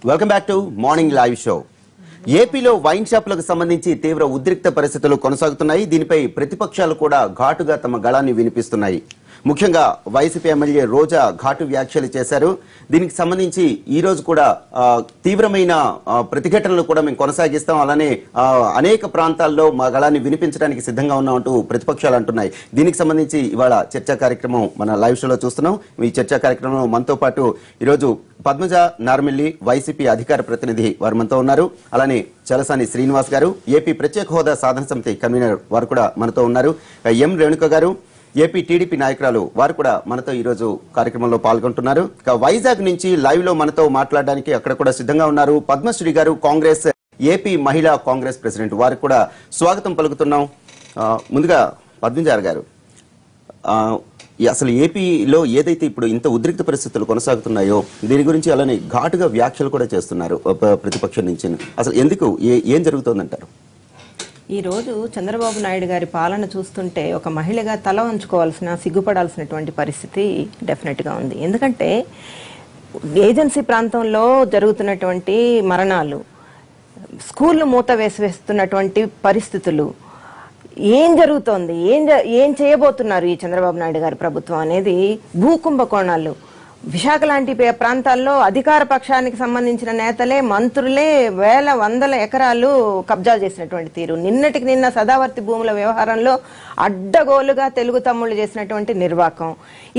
Welcome back to morning live show. ఏపీలో wine షాపులకు సంబంధించి తీవ్ర ఉద్రిక్త పరిస్థితులు కొనసాగుతున్నాయి. దీనిపై ప్రతిపక్షాలు కూడా ఘాటుగా తమ గళాన్ని వినిపిస్తున్నాయి. ముఖ్యంగా వైసీపీ ఎమ్మెల్యే రోజా ఘాటు వ్యాఖ్యలు చేశారు. దీనికి సంబంధించి ఈ రోజు కూడా తీవ్రమైన ప్రతిఘటనలు కూడా మేము కొనసాగిస్తాం, అలానే అనేక ప్రాంతాల్లో మా గళాన్ని వినిపించడానికి సిద్ధంగా ఉన్నామంటూ ప్రతిపక్షాలు అంటున్నాయి. దీనికి సంబంధించి ఇవాళ చర్చా కార్యక్రమం మన లైవ్ షోలో చూస్తున్నాం. ఈ చర్చా కార్యక్రమంలో మనతో పాటు ఈరోజు పద్మజ నార్మిల్లి వైసీపీ అధికార ప్రతినిధి వారు మనతో ఉన్నారు. అలానే చలసాని శ్రీనివాస్ గారు ఏపీ ప్రత్యేక హోదా సాధన సమితి కన్వీనర్ వారు కూడా మనతో ఉన్నారు. ఎం రేణుక గారు ఏపీ టీడీపీ నాయకురాలు వారు కూడా మనతో ఈ రోజు కార్యక్రమంలో పాల్గొంటున్నారు. వైజాగ్ నుంచి లైవ్ లో మనతో మాట్లాడడానికి అక్కడ కూడా సిద్ధంగా ఉన్నారు పద్మశ్రీ గారు, కాంగ్రెస్ ఏపీ మహిళా కాంగ్రెస్ ప్రెసిడెంట్, వారికి కూడా స్వాగతం పలుకుతున్నాం. ముందుగా పద్మజ గారు, అసలు ఏపీలో ఏదైతే ఇప్పుడు ఇంత ఉద్రిక్త పరిస్థితులు కొనసాగుతున్నాయో దీని గురించి అలానే ఘాటుగా వ్యాఖ్యలు కూడా చేస్తున్నారు ప్రతిపక్షం నుంచి. అసలు ఎందుకు, ఏం జరుగుతోందంటారు? ఈ రోజు చంద్రబాబు నాయుడు గారి పాలన చూస్తుంటే ఒక మహిళగా తల వంచుకోవాల్సిన, సిగ్గుపడాల్సినటువంటి పరిస్థితి డెఫినెట్ గా ఉంది. ఎందుకంటే ఏజెన్సీ ప్రాంతంలో జరుగుతున్నటువంటి మరణాలు, స్కూళ్లు మూత వేస్తున్నటువంటి పరిస్థితులు, ఏం జరుగుతోంది, ఏం చేయబోతున్నారు ఈ చంద్రబాబు నాయుడు గారి ప్రభుత్వం అనేది భూకుంభకోణాలు. విశాఖ లాంటి ప్రాంతాల్లో అధికార పక్షానికి సంబంధించిన నేతలే, మంత్రులే వేల వందల ఎకరాలు కబ్జా చేసినటువంటి తీరు, నిన్నటికి నిన్న సదావర్తి భూముల వ్యవహారంలో అడ్డగోలుగా తెలుగు తమ్ముళ్ళు చేసినటువంటి నిర్వాకం,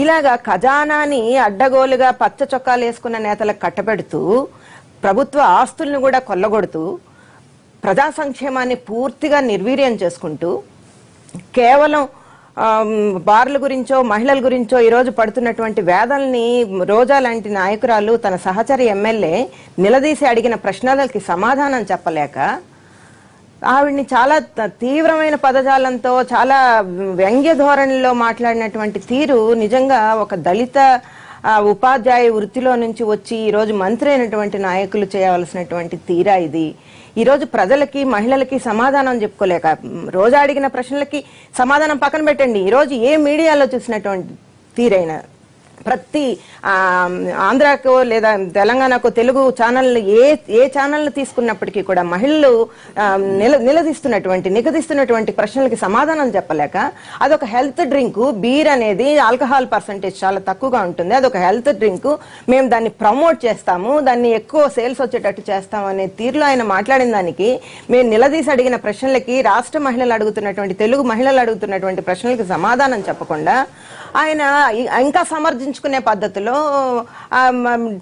ఇలాగా ఖజానాని అడ్డగోలుగా పచ్చ చొక్కాలు వేసుకున్న నేతలకు కట్టబెడుతూ ప్రభుత్వ ఆస్తులను కూడా కొల్లగొడుతూ ప్రజా సంక్షేమాన్ని పూర్తిగా నిర్వీర్యం చేసుకుంటూ కేవలం బార్ల గురించో మహిళల గురించో ఈరోజు పడుతున్నటువంటి వేదల్ని రోజా లాంటి నాయకురాలు తన సహచరి ఎమ్మెల్యే నిలదీసి అడిగిన ప్రశ్నలకి సమాధానం చెప్పలేక ఆవిడ్ని చాలా తీవ్రమైన పదజాలంతో, చాలా వ్యంగ్య ధోరణిలో మాట్లాడినటువంటి తీరు నిజంగా ఒక దళిత ఉపాధ్యాయ వృత్తిలో నుంచి వచ్చి ఈరోజు మంత్రి అయినటువంటి నాయకులు చేయవలసినటువంటి తీరా ఇది. ఈరోజు ప్రజలకి, మహిళలకి సమాధానం చెప్పుకోలేక, రోజా అడిగిన ప్రశ్నలకి సమాధానం పక్కన పెట్టండి, ఈరోజు ఏ మీడియాలో చూసినటువంటి తీరైన ప్రతి ఆంధ్రాకో లేదా తెలంగాణకో తెలుగు ఛానల్ ఏ ఛానల్ తీసుకున్నప్పటికీ కూడా మహిళలు నిగదిస్తున్నటువంటి ప్రశ్నలకి సమాధానం చెప్పలేక, అదొక హెల్త్ డ్రింక్, బీర్ అనేది ఆల్కహాల్ పర్సంటేజ్ చాలా తక్కువగా ఉంటుంది, అదొక హెల్త్ డ్రింక్, మేము దాన్ని ప్రమోట్ చేస్తాము, దాన్ని ఎక్కువ సేల్స్ వచ్చేటట్టు చేస్తాము అనే తీరులో ఆయన మాట్లాడిన దానికి, మేము నిలదీసి అడిగిన ప్రశ్నలకి, రాష్ట్ర మహిళలు అడుగుతున్నటువంటి, తెలుగు మహిళలు అడుగుతున్నటువంటి ప్రశ్నలకి సమాధానం చెప్పకుండా ఆయన ఇంకా సమర్థించుకునే పద్ధతిలో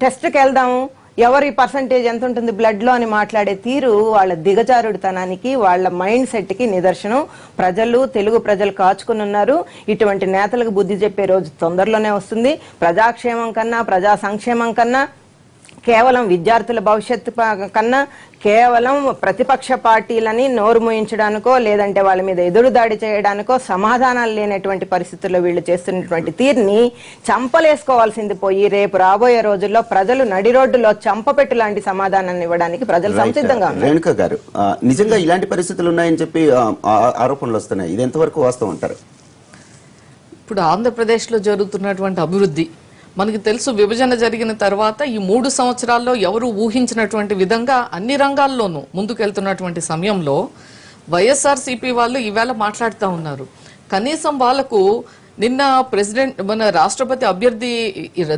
టెస్ట్కి వెళ్దాము, ఎవరి పర్సంటేజ్ ఎంత ఉంటుంది బ్లడ్ లో అని మాట్లాడే తీరు వాళ్ళ దిగజారుడితనానికి, వాళ్ళ మైండ్ సెట్ కి నిదర్శనం. తెలుగు ప్రజలు కాచుకుని ఉన్నారు. ఇటువంటి నేతలకు బుద్ధి చెప్పే రోజు తొందరలోనే వస్తుంది. ప్రజాక్షేమం కన్నా, ప్రజా సంక్షేమం కన్నా, కేవలం విద్యార్థుల భవిష్యత్తు కన్నా, కేవలం ప్రతిపక్ష పార్టీలని నోరు మూయించడానికో లేదంటే వాళ్ళ మీద ఎదురుదాడి చేయడానికో సమాధానాలు లేనటువంటి పరిస్థితుల్లో వీళ్ళు చేస్తున్నటువంటి తీరుని చంపలేసుకోవాల్సింది పోయి రేపు రాబోయే రోజుల్లో ప్రజలు నడి రోడ్డులో చంపపెట్టు లాంటి సమాధానాన్ని ఇవ్వడానికి ప్రజలు సంసిద్ధంగా ఉన్నారు. రేణుక గారు, నిజంగా ఇలాంటి పరిస్థితులు ఉన్నాయని చెప్పి ఆరోపణలు వస్తున్నాయి, ఇది ఎంతవరకు వాస్తవం అంటారు? ఇప్పుడు ఆంధ్రప్రదేశ్ లో జరుగుతున్నటువంటి అభివృద్ధి మనకి తెలుసు. విభజన జరిగిన తర్వాత ఈ 3 సంవత్సరాల్లో ఎవరు ఊహించినటువంటి విధంగా అన్ని రంగాల్లోనూ ముందుకెళ్తున్నటువంటి సమయంలో వైఎస్ఆర్సీపీ వాళ్ళు ఈవేళ మాట్లాడుతూ ఉన్నారు. కనీసం వాళ్లకు నిన్న మన రాష్ట్రపతి అభ్యర్థి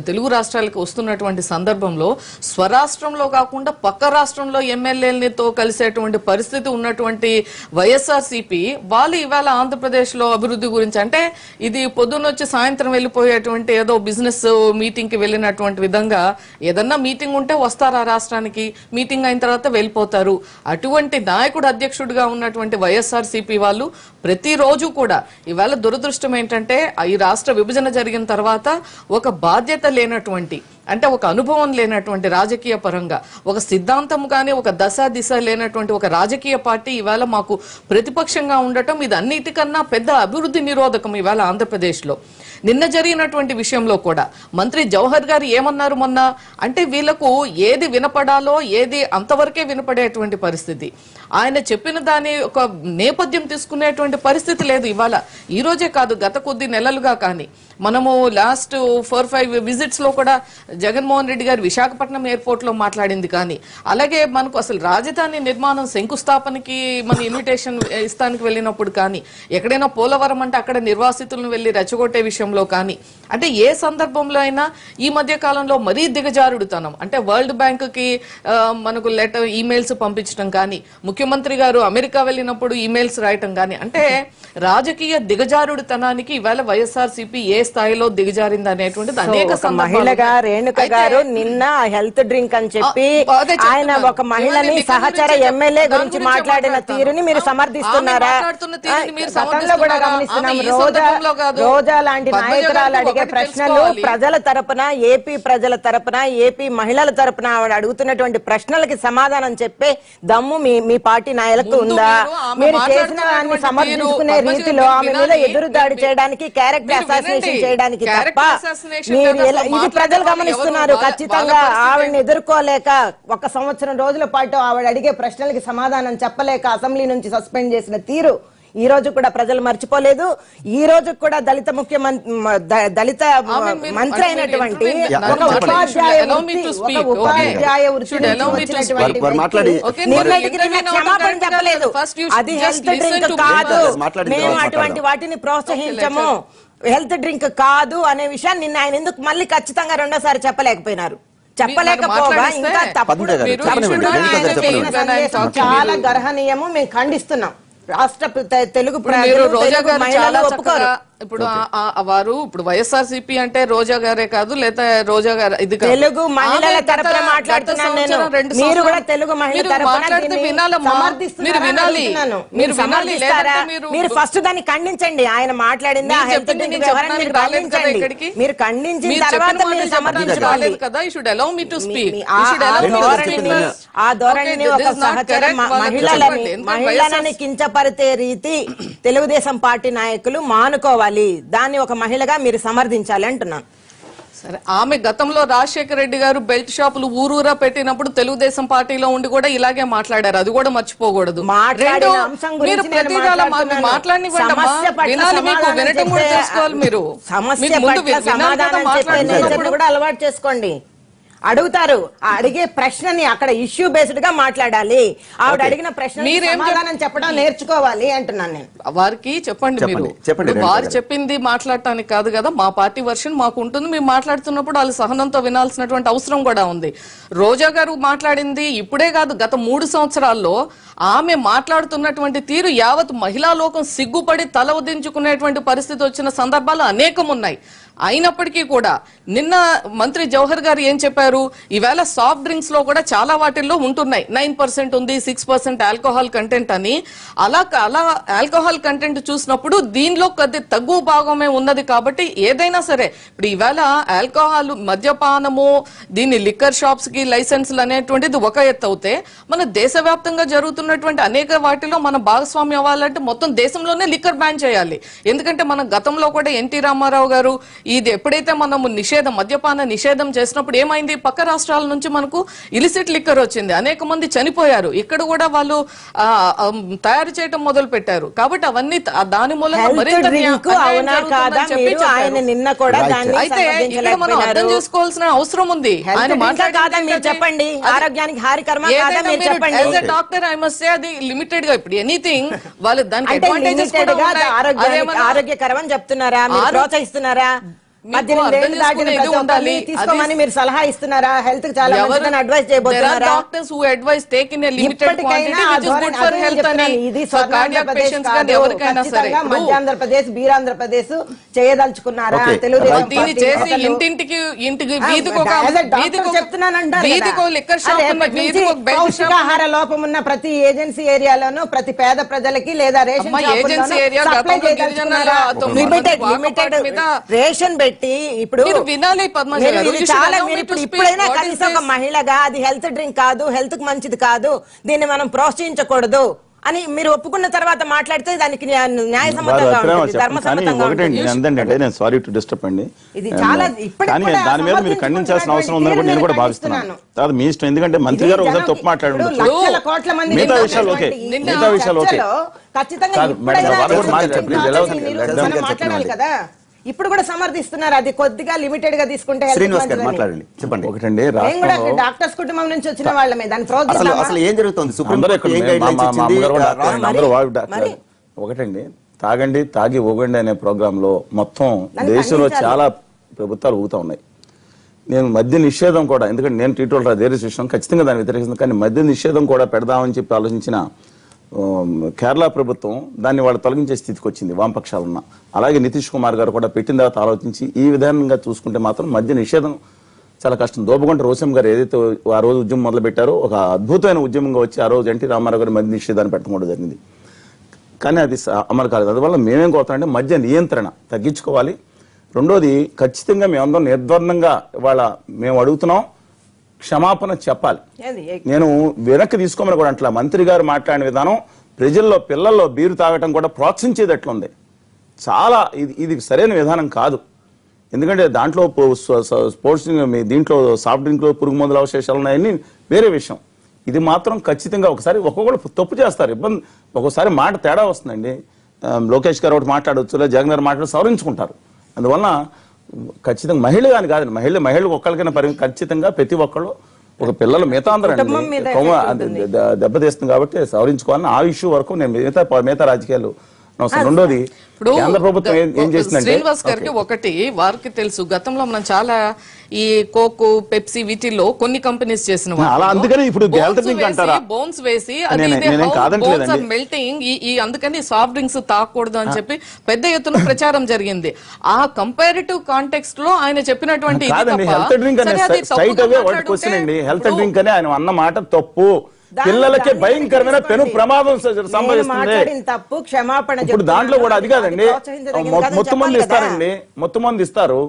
తెలుగు రాష్ట్రాలకు వస్తున్నటువంటి సందర్భంలో స్వరాష్ట్రంలో కాకుండా పక్క రాష్ట్రంలో ఎమ్మెల్యేలతో కలిసేటువంటి పరిస్థితి ఉన్నటువంటి వైఎస్ఆర్సీపీ వాళ్ళు ఇవాళ ఆంధ్రప్రదేశ్ లో అభివృద్ధి గురించి, అంటే ఇది పొద్దున్నొచ్చి సాయంత్రం వెళ్ళిపోయేటువంటి ఏదో బిజినెస్ మీటింగ్ కి వెళ్ళినటువంటి విధంగా, ఏదన్నా మీటింగ్ ఉంటే వస్తారు ఆ రాష్ట్రానికి, మీటింగ్ అయిన తర్వాత వెళ్ళిపోతారు. అటువంటి నాయకుడు అధ్యక్షుడిగా ఉన్నటువంటి వైఎస్ఆర్సీపీ వాళ్ళు ప్రతిరోజు కూడా, ఇవాళ దురదృష్టం ఏంటంటే ఈ రాష్ట్ర విభజన జరిగిన తర్వాత ఒక బాధ్యత లేనటువంటి, అంటే ఒక అనుభవం లేనటువంటి, రాజకీయ పరంగా ఒక సిద్ధాంతం కానీ ఒక దిశ లేనటువంటి ఒక రాజకీయ పార్టీ ఇవాళ మాకు ప్రతిపక్షంగా ఉండటం, ఇది అన్నిటికన్నా పెద్ద అభివృద్ధి నిరోధకం ఇవాళ ఆంధ్రప్రదేశ్ లో. నిన్న జరిగినటువంటి విషయంలో కూడా మంత్రి జవహర్ గారు ఏమన్నారు మొన్న అంటే, వీళ్లకు ఏది వినపడాలో ఏది అంతవరకే వినపడేటువంటి పరిస్థితి, ఆయన చెప్పిన దాని ఒక నేపథ్యం తీసుకునేటువంటి పరిస్థితి లేదు ఇవాళ. ఈ రోజే కాదు, గత కొద్ది నెలలుగా కానీ మనము లాస్ట్ 4-5 విజిట్స్ లో కూడా జగన్మోహన్ రెడ్డి గారు విశాఖపట్నం ఎయిర్పోర్ట్ లో మాట్లాడింది కానీ, అలాగే మనకు అసలు రాజధాని నిర్మాణం శంకుస్థాపనకి మన ఇన్విటేషన్ ఇస్తానికి వెళ్ళినప్పుడు కానీ, ఎక్కడైనా పోలవరం అంటే అక్కడ నిర్వాసితులను వెళ్లి రెచ్చగొట్టే విషయంలో కానీ, అంటే ఏ సందర్భంలో అయినా ఈ మధ్య కాలంలో మరీ దిగజారుడుతనం, అంటే వరల్డ్ బ్యాంక్ కి మనకు ఈమెయిల్స్ పంపించడం కానీ, ముఖ్యమంత్రి గారు అమెరికా వెళ్ళినప్పుడు ఈమెయిల్స్ రాయటం కానీ, అంటే రాజకీయ దిగజారుడుతనానికి ఇవాళ వైఎస్ఆర్సీపీ ఏ స్థాయిలో దిగజారింది అనేటువంటిది అనేక మహిళగా రేణుక గారు నిన్న హెల్త్ డ్రింక్ అని చెప్పి ఆయన ఒక మహిళని సహచర ఎమ్మెల్యే గురించి మాట్లాడిన తీరుని మీరు సమర్థిస్తున్నారా? గతంలో కూడా గమనిస్తున్నాం, రోజా లాంటి నాయకురాలు అడిగే ప్రశ్నలు ప్రజల తరపున, ఏపీ ప్రజల తరపున, ఏపీ మహిళల తరపున ఆవిడ అడుగుతున్నటువంటి ప్రశ్నలకి సమాధానం చెప్పే దమ్ము మీ పార్టీ నాయకులకు ఉందా? మీరు చేసిన దాన్ని సమర్థించుకునే రీతిలో ఆమె మీద ఎదురుదాడి చేయడానికి, క్యారెక్టర్ అసాసినేషన్ చేయడానికి తప్ప మీరు ఇది ప్రజలు గమనిస్తున్నారు. ఖచ్చితంగా ఆవిడని ఎదుర్కోలేక 1 సంవత్సరం రోజుల పాటు ఆవిడ అడిగే ప్రశ్నలకి సమాధానం చెప్పలేక అసెంబ్లీ నుంచి సస్పెండ్ చేసిన తీరు ఈ రోజు కూడా ప్రజలు మర్చిపోలేదు. ఈ రోజు కూడా దళిత మంత్రి అయినటువంటి ఒక ఉపాధ్యాయ క్షమాపణ చెప్పలేదు. అది హెల్త్ డ్రింక్ కాదు, మేము అటువంటి వాటిని ప్రోత్సహించము, హెల్త్ డ్రింక్ కాదు అనే విషయాన్ని నిన్న ఆయన ఎందుకు మళ్ళీ ఖచ్చితంగా రెండోసారి చెప్పలేకపోయినారు? చెప్పలేకపోగా ఇంకా తప్పుడు చాలా గర్హనీయము, మేము ఖండిస్తున్నాం. రాష్ట్ర తెలుగు మహిళలు ఒప్పుకోరు. ఇప్పుడు వారు ఇప్పుడు వైఎస్ఆర్సీపీ అంటే రోజా గారే కాదు, లేదా రోజా గారు ఇది తెలుగు మహిళల తరపున మాట్లాడుతున్నాను నేను. మీరు కూడా తెలుగు మహిళల తరపున మీరు సమర్థిస్తారా? మీరు ఫస్ట్ దాన్ని ఖండించండి. ఆయన మాట్లాడింది ఆ హెల్త్ డ్రింక్ వ్యవహారం మీరు ఖండించండి. మీరు ఖండించిన తర్వాత మీరు సమర్థించుకోవాలి కదా. ఆ ధోరణిని ఒక సహచర మహిళలని కించపరిచే రీతి తెలుగుదేశం పార్టీ నాయకులు మానుకోవాలి. దాన్ని ఒక మహిళగా మీరు సమర్థించాలి అంటున్నాను. సరే, ఆమె గతంలో రాజశేఖర రెడ్డి గారు బెల్ట్ షాపులు ఊరూరా పెట్టినప్పుడు తెలుగుదేశం పార్టీలో ఉండి కూడా ఇలాగే మాట్లాడారు, అది కూడా మర్చిపోకూడదు. మీరు ప్రతిదాల అలవాటు చేసుకోండి. అడుగుతారు, అడిగే ప్రశ్నని అక్కడ ఇష్యూ బేస్డ్ గా మాట్లాడాలి. ఆవిడ అడిగిన ప్రశ్న సమాధానం చెప్పడం నేర్చుకోవాలి అంటున్నాను నేను. వారికి చెప్పండి, మీరు వారు చెప్పింది మాట్లాడటానికి కాదు కదా, మా పార్టీ వర్షన్ మాకు ఉంటుంది. మేము మాట్లాడుతున్నప్పుడు వాళ్ళు సహనంతో వినాల్సినటువంటి అవసరం కూడా ఉంది. రోజా గారు మాట్లాడింది ఇప్పుడే కాదు, గత 3 సంవత్సరాల్లో ఆమె మాట్లాడుతున్నటువంటి తీరు యావత్ మహిళా లోకం సిగ్గుపడి తల ఉదించుకునేటువంటి పరిస్థితి వచ్చిన సందర్భాలు అనేకం ఉన్నాయి. అయినప్పటికీ కూడా నిన్న మంత్రి జవహర్ గారు ఏం చెప్పారు, ఈవేళ సాఫ్ట్ డ్రింక్స్ లో కూడా చాలా వాటిల్లో ఉంటున్నాయి, 9% ఉంది, 6% ఆల్కహాల్ కంటెంట్ అని. అలా ఆల్కహాల్ కంటెంట్ చూసినప్పుడు దీనిలో కొద్ది తగ్గు భాగమే ఉన్నది. కాబట్టి ఏదైనా సరే ఇప్పుడు ఈవేళ ఆల్కహాల్, మద్యపానము, దీన్ని లిక్కర్ షాప్స్ కి లైసెన్సులు అనేటువంటిది ఒక ఎత్తు అవుతే, మన దేశవ్యాప్తంగా జరుగుతున్నటువంటి అనేక వాటిలో మన భాగస్వామ్యం అవ్వాలంటే మొత్తం దేశంలోనే లిక్కర్ బ్యాన్ చేయాలి. ఎందుకంటే మన గతంలో కూడా ఎన్టీ రామారావు గారు ఇది ఎప్పుడైతే మనము మద్యపాన నిషేధం చేసినప్పుడు ఏమైంది, పక్క రాష్ట్రాల నుంచి మనకు ఇలిసిట్ లిక్కర్ వచ్చింది, అనేక మంది చనిపోయారు. ఇక్కడ కూడా వాళ్ళు తయారు చేయడం మొదలు పెట్టారు. కాబట్టి అవన్నీ దాని మూలంగా అయితే ఇక్కడ మనం అర్థం చేసుకోవాల్సిన అవసరం ఉంది. చెప్పండి, ఆరోగ్యానికి హానికరమా డాక్టర్ ఐ మస్ట్ సే అది లిమిటెడ్ గా, ఇప్పుడు ఎనీథింగ్ వాళ్ళు దానికి ఆరోగ్యకరమని చెప్తున్నారా, ప్రోత్సహిస్తున్నారా? 18 ఏళ్ళు దాటిన ప్రతి ఒక్కరిని తీసుకోమని మీరు సలహా ఇస్తున్నారా? హెల్త్ కి చాలా మంచిదని అడ్వైస్ చేయబోతున్నారా? Doctors who advice take in a limited quantity which is good for health అని. ఇది కార్డియాక్ పేషెంట్స్ గా ఎవరికైనా సరే మధ్యాంధ్రప్రదేశ్, బీరాంధ్రప్రదేశ్ చేయదలుచుకున్నారా? తెలుగుదేశం దీన్ని చేసి ఇంటికి వీధికి ఒక లిక్కర్ షాప్ ఉన్న, వీధికి ఒక బెల్ట్ షాప్. ఆహార లోపం ఉన్న ప్రతి ఏజెన్సీ ఏరియాలోనూ ప్రతి పేద ప్రజలకి లేదా రేషన్ ఏజెన్సీ ఏరియా రేషన్ ఇప్పుడు వినాలి. ఇప్పుడైనా కనీసం ఒక మహిళగా అది హెల్త్ డ్రింక్ కాదు, హెల్త్ కి మంచిది కాదు, దీన్ని మనం ప్రోత్సహించకూడదు అని మీరు ఒప్పుకున్న తర్వాత మాట్లాడితే దానికి న్యాయసమ్మతంగా ఉంటుంది, ధర్మసమ్మతంగా ఉంటుంది. నేను సారీ టు డిస్టర్బ్ అండి, ఇది చాలా కానీ దాని మీద మీరు ఖండించాల్సిన అవసరం ఉందని కూడా నేను కూడా భావిస్తున్నాను. తర్వాత మీ ఇష్టం, ఎందుకంటే మంత్రి గారు ఒకసారి తప్పు మాట్లాడండి, మిగతా విషయాలు ఓకే, మిగతా విషయాలు ఓకే. ఖచ్చితంగా ఇప్పుడు కూడా సమర్థిస్తున్నారు అది కొద్దిగా లిమిటెడ్ గా తీసుకుంటే health శ్రీనివాస్ గారు మంచిదని. మాట్లాడండి, చెప్పండి. ఒకటండి మేము కూడా డాక్టర్స్ కుటుంబం నుంచి వచ్చిన వాళ్ళమే దాన్ని అసలు ప్రోత్సహిస్తామా? అసలు ఏం జరుగుతుంది? సుప్రీం అందరూ కోర్టు ఏం ఇక్కడ గైడ్ లైన్స్ మా ఇచ్చింది? అమ్మగారు కూడా డాక్టర్ అండి, అందరూ వాళ్ళు డాక్టర్. మరి? ఒకటండి, తాగండి తాగి ఊగండి అనే ప్రోగ్రామ్ లో మొత్తం దాన్ని దేశంలో ఖండించాలి. చాలా ప్రభుత్వాలు ఊగుతా ఉన్నాయి. నేను మద్య నిషేధం కూడా, ఎందుకంటే నేను టీటోల్ వేరే విషయం ఖచ్చితంగా దాన్ని వ్యతిరేకిస్తుంది, కానీ మద్య నిషేధం కూడా పెడదామని చెప్పి ఆలోచించిన కేరళ ప్రభుత్వం దాన్ని వాళ్ళు తొలగించే స్థితికి వచ్చింది వామపక్షాలున్న. అలాగే నితీష్ కుమార్ గారు కూడా పెట్టిన తర్వాత ఆలోచించి ఈ విధానంగా చూసుకుంటే మాత్రం మద్య నిషేధం చాలా కష్టం. దోబగుంట రోశం గారు ఏదైతే ఆ రోజు ఉద్యమం మొదలు పెట్టారో ఒక అద్భుతమైన ఉద్యమంగా వచ్చి ఆ రోజు ఎన్టీ రామారావు గారు మద్య నిషేధాన్ని పెట్టడం కూడా జరిగింది. కానీ అది అమలు కాలేదు. అందువల్ల మేమేం కోరుతామంటే మద్య నియంత్రణ తగ్గించుకోవాలి. రెండోది, ఖచ్చితంగా మేమందరం నిర్ద్వందంగా ఇవాళ మేము అడుగుతున్నాం, క్షమాపణ చెప్పాలి. నేను వెనక్కి తీసుకోమని కూడా అంటలా. మంత్రి గారు మాట్లాడిన విధానం ప్రజల్లో పిల్లల్లో బీరు తాగటం కూడా ప్రోత్సహించేది ఎట్లుంది. చాలా ఇది సరైన విధానం కాదు. ఎందుకంటే దాంట్లో స్పోర్ట్స్ దీంట్లో సాఫ్ట్ డ్రింక్ లో పురుగు మందుల అవశేషాలు ఉన్నాయని వేరే విషయం. ఇది మాత్రం ఖచ్చితంగా ఒకసారి ఒక్కొక్కరు తప్పు చేస్తారు, ఇబ్బంది, ఒక్కోసారి మాట తేడా వస్తుందండి. లోకేష్ గారు ఒకటి మాట్లాడవచ్చు, లేదా జగన్ గారు మాట్లాడి సవరించుకుంటారు. అందువల్ల ఖచ్చితంగా మహిళ కానీ కాదండి, మహిళలకు ఒక్కరికైనా ఖచ్చితంగా ప్రతి ఒక్కళ్ళు ఒక పిల్లలు మిగతా అందరూ దెబ్బతీస్తుంది కాబట్టి సవరించుకోవాలని ఆ ఇష్యూ వరకు నేను మిగతా రాజకీయాలు. రెండోది, కేంద్ర ప్రభుత్వం ఏం చేసిందంటే, శ్రీనివాస్ గారికి ఒకటి వారికి తెలుసు, గతంలో మనం చాలా ఈ కోక్ పెప్సీ వీటిల్లో కొన్ని కంపెనీస్ చేసిన అలా అందుకని ఇప్పుడు బోన్స్ వేసి మెల్టింగ్ అందుకని సాఫ్ట్ డ్రింక్స్ తాగకూడదు అని చెప్పి పెద్ద ఎత్తున ప్రచారం జరిగింది. ఆ కంపారిటివ్ కాంటెక్స్ట్ లో ఆయన చెప్పినటువంటి హెల్త్ డ్రింక్ అనే స్ట్రైట్ అవే వాటి క్వశ్చన్ అండి. హెల్త్ డ్రింక్ అని ఆయన అన్న మాట తప్పు, పిల్లలకి భయంకరమైన పెను ప్రమాదం సంభవిస్తుంది. ఇప్పుడు దాంట్లో కూడా అది కాదండి, మొత్తం మంది ఇస్తారు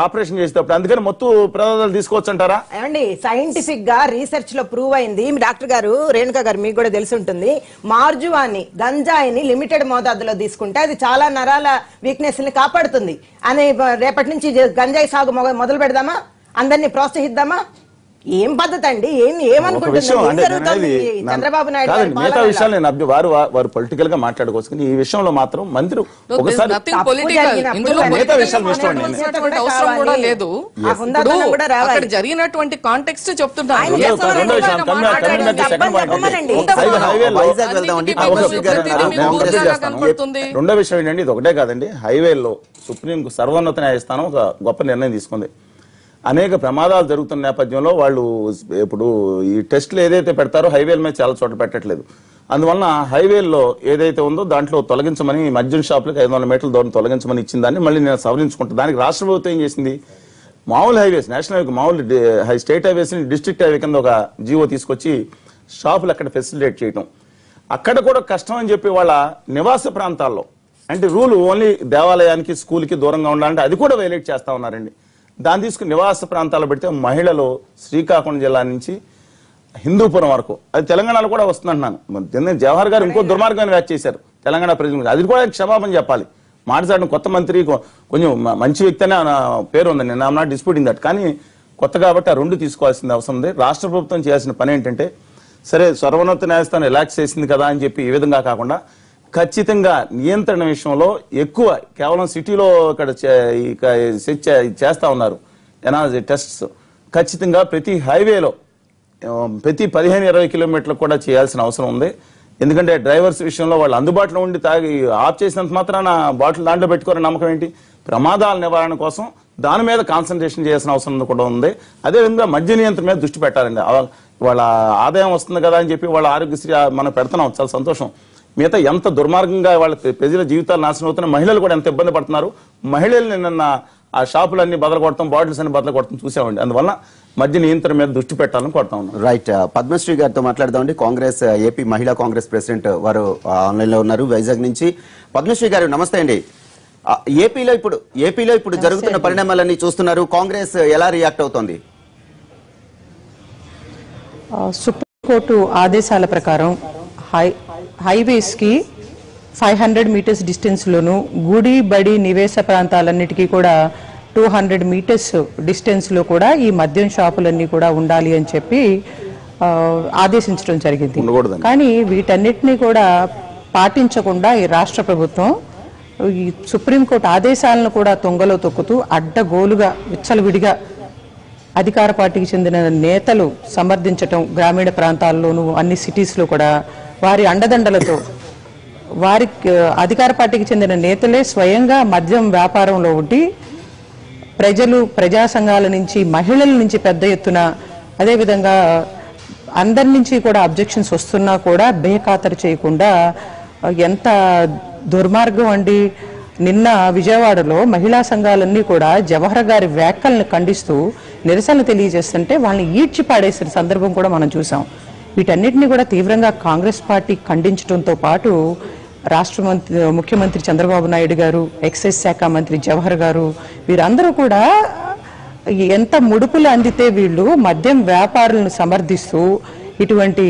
ఆపరేషన్ చేసేటప్పుడు, అందుకని మొత్తం ప్రమాదాలు తీసుకోవచ్చు అంటారా? ఏమండి, సైంటిఫిక్ గా రీసెర్చ్ లో ప్రూవ్ అయింది. డాక్టర్ గారు, రేణుక గారు, మీకు కూడా తెలిసి ఉంటుంది, మార్జువాని గంజాయిని లిమిటెడ్ మోతాదులో తీసుకుంటే అది చాలా నరాల వీక్నెస్ ని కాపాడుతుంది అని. రేపటి నుంచి గంజాయి సాగు మొదలు పెడదామా? అందరినీ ప్రోత్సహిద్దామా? ఏం పద్ధతి అండి? చంద్రబాబు నాయుడు మిగతా విషయాలు నేను వారు పొలిటికల్ గా మాట్లాడుకోవచ్చు, ఈ విషయంలో మాత్రం మంత్రి ఒకసారి మిగతా విషయాలు అవసరం కూడా లేదు. అక్కడ జరిగినటువంటి కాంటెక్స్ట్ చెప్తున్నాను. రెండో విషయం ఏంటంటే, ఇది ఒకటే కాదండి, హైవేలో సుప్రీం సర్వోన్నత న్యాయస్థానం ఒక గొప్ప నిర్ణయం తీసుకుంది. అనేక ప్రమాదాలు జరుగుతున్న నేపథ్యంలో వాళ్ళు ఇప్పుడు ఈ టెస్టులు ఏదైతే పెడతారో హైవేల మీద చాలా చోట్ల పెట్టట్లేదు. అందువలన హైవేల్లో ఏదైతే ఉందో దాంట్లో తొలగించమని, మద్యం షాపులకు 500 మీటర్ల దూరం తొలగించమని ఇచ్చిన దాన్ని మళ్ళీ నేను సవరించుకుంటాను. దానికి రాష్ట్ర ప్రభుత్వం ఏం చేసింది, మామూలు హైవేస్, నేషనల్ హైవే, మామూలు స్టేట్ హైవేస్ ని డిస్ట్రిక్ట్ హైవే కింద ఒక జీవో తీసుకొచ్చి షాపులు అక్కడ ఫెసిలిటేట్ చేయటం. అక్కడ కూడా కష్టం అని చెప్పి వాళ్ళ నివాస ప్రాంతాల్లో, అంటే రూల్ ఓన్లీ దేవాలయానికి స్కూల్కి దూరంగా ఉండాలంటే అది కూడా వైలేట్ చేస్తా ఉన్నారండి. దాన్ని తీసుకుని నివాస ప్రాంతాల్లో పెడితే మహిళలు శ్రీకాకుళం జిల్లా నుంచి హిందూపురం వరకు, అది తెలంగాణలో కూడా వస్తుందంటున్నాను. జవహర్ గారు ఇంకో దుర్మార్గాన్ని వ్యాఖ్య చేశారు తెలంగాణ ప్రజలకు, అది కూడా క్షమాపణ చెప్పాలి. మాట్లాడిన కొత్త మంత్రి కొంచెం మంచి వ్యక్తి అనే పేరు ఉందండి, నేను నాట్ డిస్ప్యూటింగ్ దట్. కానీ కొత్త కాబట్టి ఆ రెండు తీసుకోవాల్సిన అవసరం ఉంది. రాష్ట్ర ప్రభుత్వం చేయాల్సిన పని ఏంటంటే, సరే సర్వోన్నత న్యాయస్థానం రిలాక్స్ చేసింది కదా అని చెప్పి ఈ విధంగా కాకుండా ఖచ్చితంగా నియంత్రణ విషయంలో ఎక్కువ, కేవలం సిటీలో ఇక్కడ చేస్తా ఉన్నారు ఎనాలజీ టెస్ట్స్, ఖచ్చితంగా ప్రతి హైవేలో ప్రతి 15-20 కిలోమీటర్లకు కూడా చేయాల్సిన అవసరం ఉంది. ఎందుకంటే డ్రైవర్స్ విషయంలో వాళ్ళు అందుబాటులో ఉండి తాగి ఆఫ్ చేసినంత మాత్రాన బాటిల్ దాంట్లో పెట్టుకోవాలని నమ్మకం ఏంటి? ప్రమాదాల నివారణ కోసం దాని మీద కాన్సన్ట్రేషన్ చేయాల్సిన అవసరం కూడా ఉంది. అదేవిధంగా మద్య నియంత్రణ మీద దృష్టి పెట్టాలండి. వాళ్ళ ఆదాయం వస్తుంది కదా అని చెప్పి వాళ్ళ ఆరోగ్యశ్రీ మనం పెడుతున్నాం, చాలా సంతోషం. మిగతా ఎంత దుర్మార్గంగా వాళ్ళ ప్రజల జీవితాలు నాశనం అవుతున్నాయి, మహిళలు కూడా ఎంత ఇబ్బంది పడుతున్నారు. మహిళలు నిన్న ఆ షాపులన్నీ బదలు కొడతాం, బాటిల్స్ అన్ని బదలు కొడతాం చూసామండి. అందువల్ల మద్య నియంత్రణ మీద దృష్టి పెట్టాలని కోరుతా ఉన్నాం. రైట్, పద్మశ్రీ గారితో మాట్లాడదామండి. కాంగ్రెస్ ఏపీ మహిళా కాంగ్రెస్ ప్రెసిడెంట్ వారు ఆన్లైన్ లో ఉన్నారు వైజాగ్ నుంచి. పద్మశ్రీ గారు నమస్తే అండి. ఏపీలో ఇప్పుడు జరుగుతున్న పరిణామాలన్నీ చూస్తున్నారు, కాంగ్రెస్ ఎలా రియాక్ట్ అవుతోంది? సుప్రీంకోర్టు ఆదేశాల ప్రకారం హైవేస్ కి 500 మీటర్స్ డిస్టెన్స్ లోను, గుడి బడి నివేశ ప్రాంతాలన్నిటికీ కూడా 200 మీటర్స్ డిస్టెన్స్ లో కూడా ఈ మద్యం షాపులన్నీ కూడా ఉండాలి అని చెప్పి ఆదేశించడం జరిగింది. కానీ వీటన్నిటినీ కూడా పాటించకుండా ఈ రాష్ట్ర ప్రభుత్వం ఈ సుప్రీంకోర్టు ఆదేశాలను కూడా తొంగలో తొక్కుతూ అడ్డగోలుగా విచ్చలవిడిగా అధికార పార్టీకి చెందిన నేతలు సమర్థించటం, గ్రామీణ ప్రాంతాల్లోనూ అన్ని సిటీస్లో కూడా వారి అండదండలతో వారి అధికార పార్టీకి చెందిన నేతలే స్వయంగా మద్యం వ్యాపారంలో ఉండి ప్రజలు, ప్రజా సంఘాల నుంచి, మహిళల నుంచి పెద్ద ఎత్తున, అదేవిధంగా అందరి నుంచి కూడా అబ్జెక్షన్స్ వస్తున్నా కూడా బేఖాతరు చేయకుండా ఎంత దుర్మార్గం అండి. నిన్న విజయవాడలో మహిళా సంఘాలన్నీ కూడా జవహర్ గారి వ్యాఖ్యలను ఖండిస్తూ నిరసన తెలియజేస్తుంటే వాళ్ళని ఈడ్చి పాడేసిన సందర్భం కూడా మనం చూసాం. వీటన్నిటిని కూడా తీవ్రంగా కాంగ్రెస్ పార్టీ ఖండించడంతో పాటు ముఖ్యమంత్రి చంద్రబాబు నాయుడు గారు, ఎక్సైజ్ శాఖ మంత్రి జవహర్ గారు, వీరందరూ కూడా ఎంత ముడుపులు అందితే వీళ్ళు మద్యం వ్యాపారులను సమర్థిస్తూ ఇటువంటి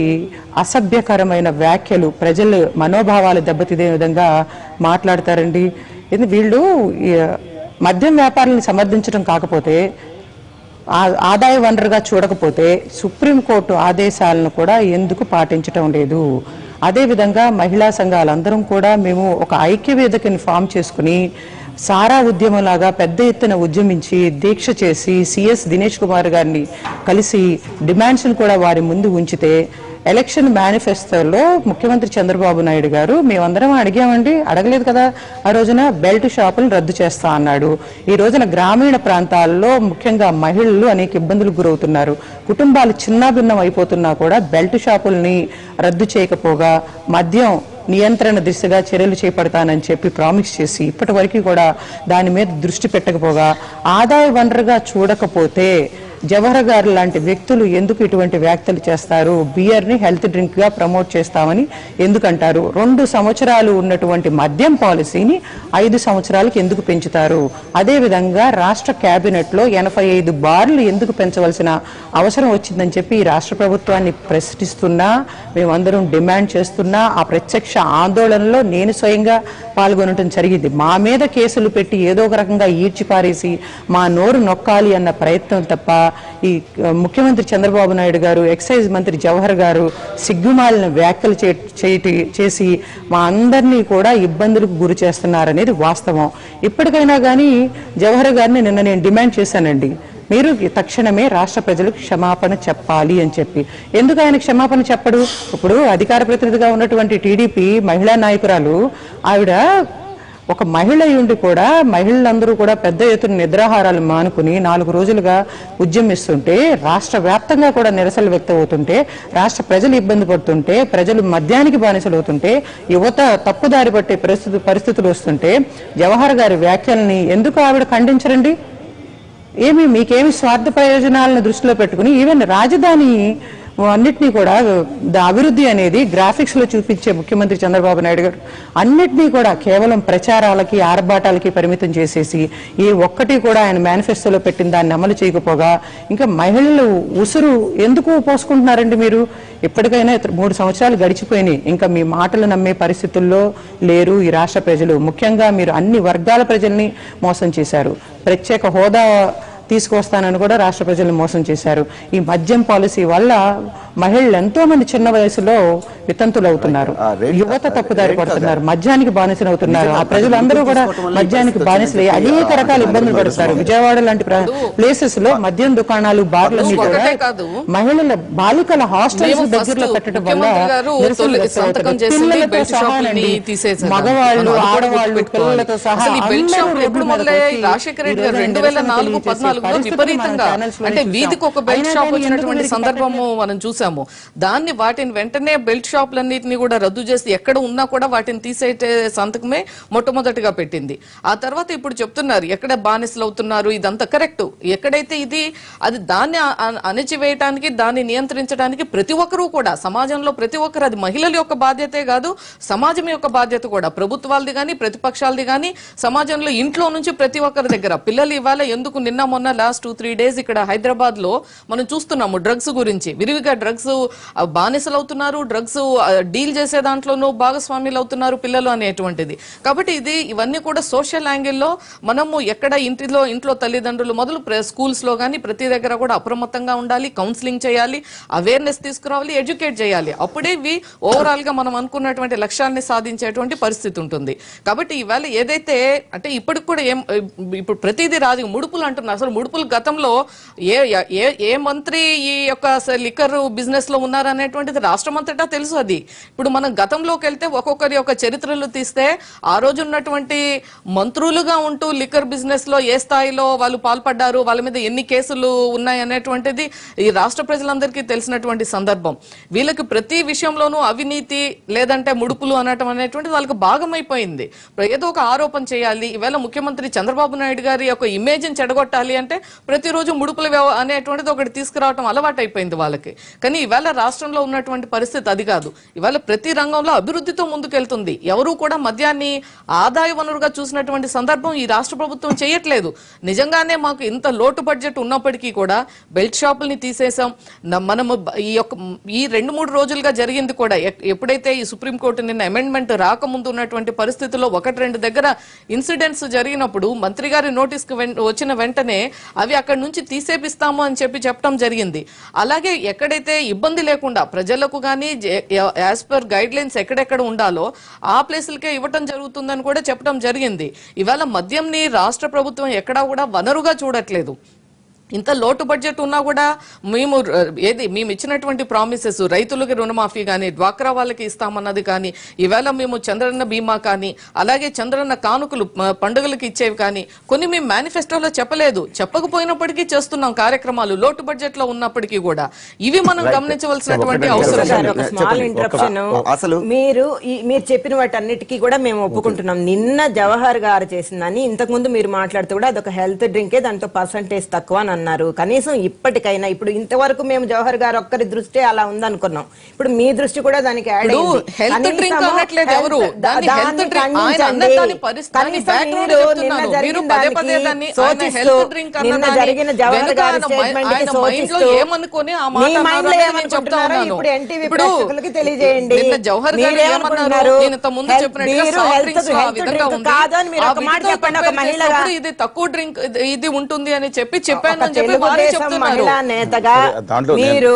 అసభ్యకరమైన వ్యాఖ్యలు, ప్రజల మనోభావాలు దెబ్బతినే విధంగా మాట్లాడతారండి. వీళ్ళు మద్యం వ్యాపారులను సమర్థించడం కాకపోతే, ఆదాయ వనరుగా చూడకపోతే సుప్రీంకోర్టు ఆదేశాలను కూడా ఎందుకు పాటించటం లేదు? అదేవిధంగా మహిళా సంఘాలందరం కూడా మేము ఒక ఐక్యవేదికని ఫామ్ చేసుకుని సారా ఉద్యమంలాగా పెద్ద ఎత్తున ఉద్యమించి దీక్ష చేసి సిఎస్ దినేష్ కుమార్ గారిని కలిసి డిమాండ్స్ని కూడా వారి ముందు ఉంచితే, ఎలక్షన్ మేనిఫెస్టోలో ముఖ్యమంత్రి చంద్రబాబు నాయుడు గారు మేమందరం అడిగామండి, అడగలేదు కదా ఆ రోజున, బెల్ట్ షాపులను రద్దు చేస్తా అన్నాడు. ఈ రోజున గ్రామీణ ప్రాంతాల్లో ముఖ్యంగా మహిళలు అనేక ఇబ్బందులకు గురవుతున్నారు. కుటుంబాలు చిన్నాభిన్నం అయిపోతున్నా కూడా బెల్ట్ షాపుల్ని రద్దు చేయకపోగా మద్యం నియంత్రణ దిశగా చర్యలు చేపడతానని చెప్పి ప్రామిస్ చేసి ఇప్పటి వరకు కూడా దాని మీద దృష్టి పెట్టకపోగా, ఆదాయ వనరుగా చూడకపోతే జవహర్ గారు లాంటి వ్యక్తులు ఎందుకు ఇటువంటి వ్యాఖ్యలు చేస్తారు? బియర్ని హెల్త్ డ్రింక్గా ప్రమోట్ చేస్తామని ఎందుకంటారు? 2 సంవత్సరాలు ఉన్నటువంటి మద్యం పాలసీని 5 సంవత్సరాలకు ఎందుకు పెంచుతారు? అదేవిధంగా రాష్ట్ర క్యాబినెట్లో 85 బార్లు ఎందుకు పెంచవలసిన అవసరం వచ్చిందని చెప్పి ఈ రాష్ట్ర ప్రభుత్వాన్ని ప్రశ్నిస్తున్నా, మేమందరం డిమాండ్ చేస్తున్నా, ఆ ప్రత్యక్ష ఆందోళనలో నేను స్వయంగా పాల్గొనడం జరిగింది. మా మీద కేసులు పెట్టి ఏదో ఒక రకంగా ఈడ్చిపారేసి మా నోరు నొక్కాలి అన్న ప్రయత్నం తప్ప ఈ ముఖ్యమంత్రి చంద్రబాబు నాయుడు గారు, ఎక్సైజ్ మంత్రి జవహర్ గారు సిగ్గుమాలిన వ్యాఖ్యలు చేసి మా అందరినీ కూడా ఇబ్బందులకు గురి చేస్తున్నారనేది వాస్తవం. ఇప్పటికైనా కానీ జవహర్ గారిని నిన్న నేను డిమాండ్ చేశానండి, మీరు తక్షణమే రాష్ట్ర ప్రజలకు క్షమాపణ చెప్పాలి అని చెప్పి. ఎందుకు ఆయన క్షమాపణ చెప్పడు? ఇప్పుడు అధికార ప్రతినిధిగా ఉన్నటువంటి టీడీపీ మహిళా నాయకురాలు ఆవిడ ఒక మహిళ ఉండి కూడా మహిళలందరూ కూడా పెద్ద ఎత్తున నిద్రాహారాలు మానుకుని 4 రోజులుగా ఉద్యమిస్తుంటే, రాష్ట్ర వ్యాప్తంగా కూడా నిరసనలు వ్యక్తమవుతుంటే, రాష్ట్ర ప్రజలు ఇబ్బంది పడుతుంటే, ప్రజలు మద్యానికి బానిసలు అవుతుంటే, యువత తప్పుదారి పట్టే పరిస్థితులు వస్తుంటే జవహర్ గారి వ్యాఖ్యల్ని ఎందుకు ఆవిడ ఖండించరండి? మీకేమి స్వార్థ ప్రయోజనాలను దృష్టిలో పెట్టుకుని ఈవెన్ రాజధాని అన్నిటినీ కూడా అభివృద్ధి అనేది గ్రాఫిక్స్ లో చూపించే ముఖ్యమంత్రి చంద్రబాబు నాయుడు గారు అన్నిటినీ కూడా కేవలం ప్రచారాలకి, ఆర్భాటాలకి పరిమితం చేసేసి ఏ ఒక్కటి కూడా ఆయన మేనిఫెస్టోలో పెట్టిన దాన్ని అమలు చేయకపోగా ఇంకా మహిళలు ఉసురు ఎందుకు పోసుకుంటున్నారండి మీరు? ఇప్పటికైనా 3 సంవత్సరాలు గడిచిపోయినాయి, ఇంకా మీ మాటలు నమ్మే పరిస్థితుల్లో లేరు ఈ రాష్ట్ర ప్రజలు. ముఖ్యంగా మీరు అన్ని వర్గాల ప్రజల్ని మోసం చేశారు. ప్రత్యేక హోదా తీసుకొస్తానని కూడా రాష్ట్ర ప్రజలను మోసం చేశారు. ఈ మద్యం పాలసీ వల్ల మహిళలు ఎంతో మంది చిన్న వయసులో వితంతులు అవుతున్నారు, యువత తప్పుదారి పడుతున్నారు, మద్యానికి బానిసలు అవుతున్నారు. ఆ ప్రజలందరూ కూడా మద్యానికి బానిసలు అనేక రకాల ఇబ్బందులు పడుతున్నారు. విజయవాడ లాంటి ప్లేసెస్ లో మద్యం దుకాణాలు, బార్లన్నీ కూడా మహిళల బాలికల హాస్టల్స్ దగ్గరలో పెట్టడం వల్ల పిల్లలతో సహానండి, మగవాళ్ళు, ఆడవాళ్ళు, పిల్లలతో సహా విపరీతంగా అంటే వీధికి ఒక బెల్ట్ షాప్ వచ్చినటువంటి సందర్భము మనం చూసాము. దాన్ని వాటిని వెంటనే బెల్ట్ షాపులన్నిటిని కూడా రద్దు చేసి ఎక్కడ ఉన్నా కూడా వాటిని తీసేటే సంతకమే మొట్టమొదటిగా పెట్టింది. ఆ తర్వాత ఇప్పుడు చెప్తున్నారు ఎక్కడ బానిసలు అవుతున్నారు, ఇదంతా కరెక్ట్. ఎక్కడైతే ఇది అది దాన్ని అణచివేయటానికి, దాన్ని నియంత్రించడానికి ప్రతి ఒక్కరూ కూడా సమాజంలో ప్రతి ఒక్కరు, అది మహిళల యొక్క బాధ్యతే కాదు, సమాజం యొక్క బాధ్యత కూడా, ప్రభుత్వాలది కానీ ప్రతిపక్షాలది కానీ, సమాజంలో ఇంట్లో నుంచి ప్రతి ఒక్కరి దగ్గర. పిల్లలు ఇవాళ ఎందుకు నిన్న మొన్న లాస్ట్ 2-3 డేస్ ఇక్కడ హైదరాబాద్ లో మనం చూస్తున్నాము డ్రగ్స్ గురించి, విరివిగా డ్రగ్స్ డ్రగ్స్ బానిసలు అవుతున్నారు, డ్రగ్స్ డీల్ చేసే దాంట్లోనూ భాగస్వామ్యులు అవుతున్నారు పిల్లలు అనేటువంటిది. కాబట్టి ఇవన్నీ కూడా సోషల్ యాంగిల్లో మనము ఎక్కడ ఇంట్లో తల్లిదండ్రులు మొదలు స్కూల్స్ లో కానీ ప్రతి దగ్గర కూడా అప్రమత్తంగా ఉండాలి, కౌన్సిలింగ్ చేయాలి, అవేర్నెస్ తీసుకురావాలి, ఎడ్యుకేట్ చేయాలి. అప్పుడే ఇవి ఓవరాల్ గా మనం అనుకున్నటువంటి లక్ష్యాన్ని సాధించేటువంటి పరిస్థితి ఉంటుంది. కాబట్టి ఈవేళ ఏదైతే అంటే ఇప్పటికి కూడా ఇప్పుడు ప్రతిదీ రాజు ముడుపులు అంటున్నారు. అసలు ముడుపులు గతంలో ఏ మంత్రి ఈ యొక్క లిక్కర్ బిజినెస్ లో ఉన్నారనేటువంటిది రాష్ట్రం అంతటా తెలుసు. అది ఇప్పుడు మనం గతంలోకి వెళ్తే ఒక్కొక్కరి యొక్క చరిత్రలు తీస్తే ఆ రోజు ఉన్నటువంటి మంత్రులుగా ఉంటూ లిక్కర్ బిజినెస్ లో ఏ స్థాయిలో వాళ్ళు పాల్పడ్డారు, వాళ్ళ మీద ఎన్ని కేసులు ఉన్నాయి అనేటువంటిది ఈ రాష్ట్ర ప్రజలందరికీ తెలిసినటువంటి సందర్భం. వీళ్ళకి ప్రతి విషయంలోనూ అవినీతి లేదంటే ముడుపులు అనటం అనేటువంటిది వాళ్ళకి భాగమైపోయింది. ఏదో ఒక ఆరోపణ చేయాలి. ఈవేళ ముఖ్యమంత్రి చంద్రబాబు నాయుడు గారి యొక్క ఇమేజ్ ని చెడగొట్టాలి అంటే ప్రతిరోజు ముడుపులు అనేటువంటిది ఒకటి తీసుకురావటం అలవాటు అయిపోయింది వాళ్ళకి. కానీ ఈవేళ రాష్ట్రంలో ఉన్నటువంటి పరిస్థితి అది కాదు. ఇవాళ ప్రతి రంగంలో అభివృద్ధితో ముందుకెళ్తుంది. ఎవరూ కూడా మద్యాన్ని ఆదాయ వనరుగా చూసినటువంటి సందర్భం ఈ రాష్ట్ర ప్రభుత్వం చేయట్లేదు. నిజంగానే మాకు ఇంత లోటు బడ్జెట్ ఉన్నప్పటికీ కూడా బెల్ట్ షాపుల్ని తీసేసాం. మనము ఈ 2-3 రోజులుగా జరిగింది కూడా ఎప్పుడైతే ఈ సుప్రీంకోర్టు నిన్న అమెండ్మెంట్ రాకముందు ఉన్నటువంటి పరిస్థితుల్లో 1-2 దగ్గర ఇన్సిడెంట్స్ జరిగినప్పుడు మంత్రి గారి నోటీస్కి వచ్చిన వెంటనే అవి అక్కడి నుంచి తీసేపిస్తాము అని చెప్పడం జరిగింది. అలాగే ఎక్కడైతే ఇబ్బంది లేకుండా ప్రజలకు కానీ యాజ్ పర్ గైడ్ లైన్స్ ఎక్కడెక్కడ ఉండాలో ఆ ప్లేసులకే ఇవ్వటం జరుగుతుందని కూడా చెప్పడం జరిగింది. ఇవాళ మద్యంని రాష్ట్ర ప్రభుత్వం ఎక్కడా కూడా వనరుగా చూడట్లేదు. ఇంత లోటు బడ్జెట్ ఉన్నా కూడా మేము ఇచ్చినటువంటి ప్రామిసెస్ రైతులకి రుణమాఫీ కానీ డ్వాక్రా వాళ్ళకి ఇస్తామన్నది కానీ ఈవేళ మేము చంద్రన్న బీమా కానీ అలాగే చంద్రన్న కానుకలు పండుగలకి ఇచ్చేవి కానీ కొన్ని మేము మేనిఫెస్టోలో చెప్పలేదు. చెప్పకపోయినప్పటికీ చేస్తున్నాం కార్యక్రమాలు లోటు బడ్జెట్ లో ఉన్నప్పటికీ కూడా. ఇవి మనం గమనించవలసినటువంటి అవసరం. అసలు మీరు చెప్పిన వాటన్నిటికీ కూడా మేము ఒప్పుకుంటున్నాం. నిన్న జవహర్ గారు చేసిందని ఇంతకు ముందు మీరు మాట్లాడుతూ కూడా అదొక హెల్త్ డ్రింకే, దాంతో పర్సంటేజ్ తక్కువ అన్నారు. కనీసం ఇప్పటికైనా ఇప్పుడు ఇంతవరకు మేము జవహర్ గారు ఒక్కరి దృష్టి అలా ఉందనుకున్నాం. ఇప్పుడు మీ దృష్టి కూడా దానికి యాడ్ అయింది. హెల్త్ డ్రింక్ అనట్లేదు ఎవరు, దాన్ని హెల్త్ డ్రింక్ ఆయన అన్నదాని పరిస్థితి బ్యాక్గ్రౌండ్ చెప్తున్నారు. మీరు పదే పదే దాన్ని ఆయన హెల్త్ డ్రింక్ అన్నదాని వెనుక ఆయన మైండ్ లో ఏమనుకొని ఆ మాట అన్నారని చెప్తా ఉన్నాను. ఇప్పుడు తెలియజేయండి నిన్న జవహర్ గారు ఏమన్నారు, నేను ఇంత ముందు చెప్పినట్టుగా సాఫ్ట్ డ్రింక్స్ ఆ విధంగా ఉంది, ఇది తక్కువ డ్రింక్ ఇది ఉంటుంది అని చెప్పాను. తెలుగుదేశం మహిళా నేతగా మీరు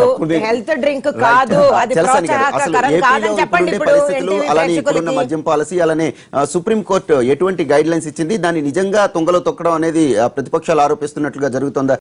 హెల్త్ డ్రింక్ కాదు, అది ప్రోత్సాహకరం కాదని చెప్పండి. పరిస్థితులు అలానే ఇప్పుడున్న మద్యం పాలసీ అలానే సుప్రీంకోర్టు ఎటువంటి గైడ్ లైన్స్ ఇచ్చింది, దాన్ని నిజంగా తుంగలో తొక్కడం అనేది ప్రతిపక్షాలు ఆరోపిస్తున్నట్లుగా జరుగుతుందా?